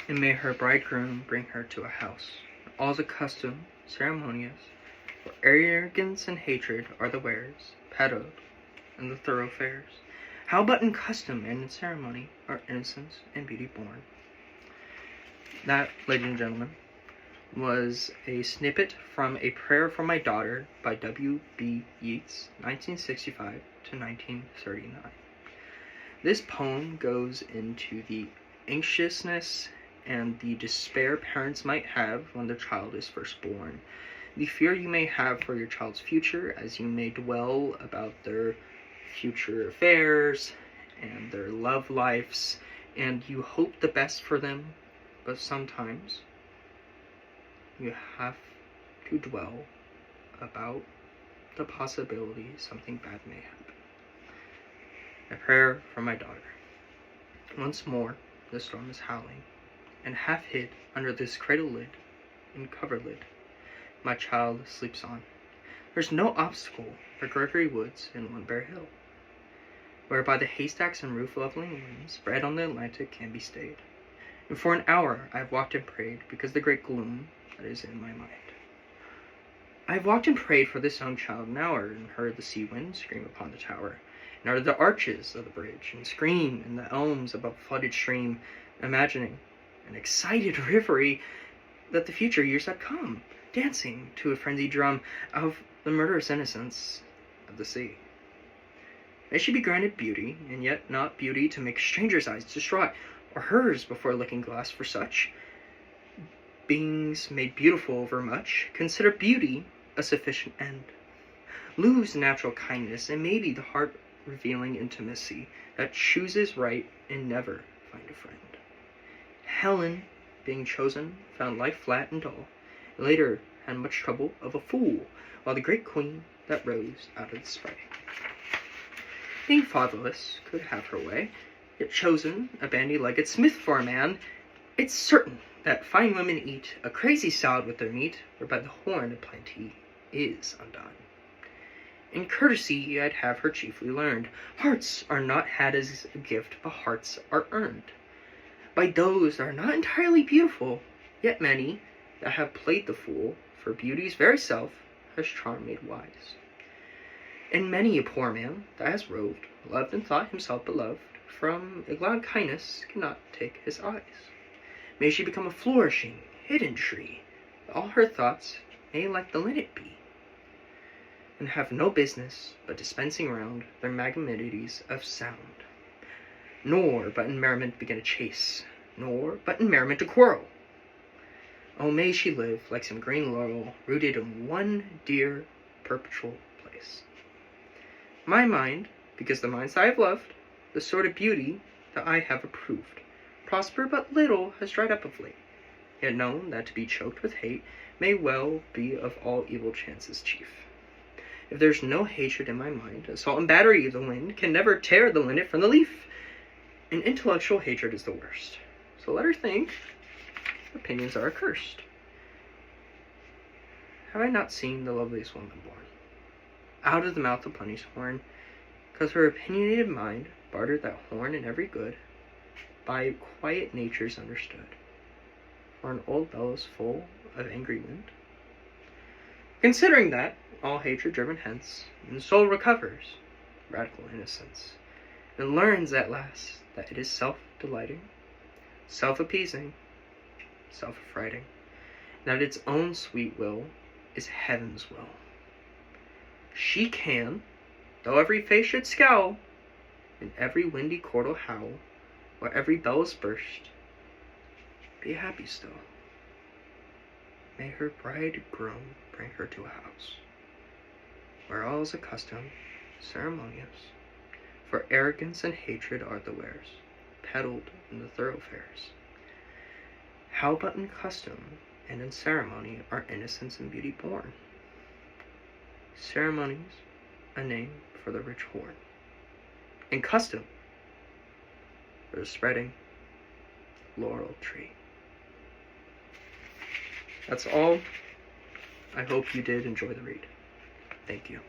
And may her bridegroom bring her to a house. All the custom, ceremonious, where arrogance and hatred are the wares, peddled in the thoroughfares. How but in custom and in ceremony are innocence and beauty born? That, ladies and gentlemen, was a snippet from A Prayer for My Daughter by W.B. Yeats, 1965 to 1939. This poem goes into the anxiousness and the despair parents might have when their child is first born. The fear you may have for your child's future as you may dwell about their future affairs and their love lives, and you hope the best for them, but sometimes you have to dwell about the possibility something bad may happen. A prayer for my daughter. Once more, the storm is howling, and half hid under this cradle lid and coverlid, my child sleeps on. There's no obstacle for Gregory Woods in one bare hill, whereby the haystacks and roof-leveling winds spread on the Atlantic can be stayed. And for an hour I have walked and prayed because the great gloom that is in my mind. I have walked and prayed for this young child an hour, and heard the sea wind scream upon the tower, and heard the arches of the bridge, and scream in the elms above a flooded stream, imagining an excited reverie that the future years had come, dancing to a frenzied drum of the murderous innocence of the sea. May she be granted beauty, and yet not beauty to make strangers' eyes distraught, or hers before a looking glass, for such beings made beautiful over much consider beauty a sufficient end. Lose natural kindness, and maybe the heart revealing intimacy that chooses right and never find a friend. Helen, being chosen, found life flat and dull, and later had much trouble of a fool, while the great queen that rose out of the spray, being fatherless, could have her way, yet chosen a bandy-legged smith for a man. It's certain that fine women eat a crazy salad with their meat, whereby the horn of plenty is undone. In courtesy I'd have her chiefly learned. Hearts are not had as a gift, but hearts are earned by those that are not entirely beautiful, yet many that have played the fool, for beauty's very self has charm made wise. And many a poor man that has roved, loved and thought himself beloved, from a glad kindness cannot take his eyes. May she become a flourishing, hidden tree, that all her thoughts may like the linnet be, and have no business but dispensing round their magnanimities of sound, nor but in merriment begin a chase, nor but in merriment a quarrel. Oh, may she live like some green laurel, rooted in one dear perpetual place. My mind, because the minds I have loved, the sort of beauty that I have approved, prosper but little has dried up of late, yet known that to be choked with hate may well be of all evil chances chief. If there's no hatred in my mind, assault and battery of the wind can never tear the linnet from the leaf, and intellectual hatred is the worst. So let her think opinions are accursed. Have I not seen the loveliest woman born out of the mouth of plenty's horn, 'cause her opinionated mind bartered that horn and every good by quiet natures understood, or an old bellows full of angry wind? Considering that, all hatred driven hence, and the soul recovers radical innocence, and learns at last that it is self-delighting, self-appeasing, self-affrighting, that its own sweet will is heaven's will. She can, though every face should scowl, and every windy chordal howl, or every bellows burst, be happy still. May her bridegroom bring her to a house, where all is accustomed, ceremonious, for arrogance and hatred are the wares, peddled in the thoroughfares. How but in custom and in ceremony are innocence and beauty born? Ceremonies, a name for the rich horn, and custom for the spreading laurel tree. That's all. I hope you did enjoy the read. Thank you.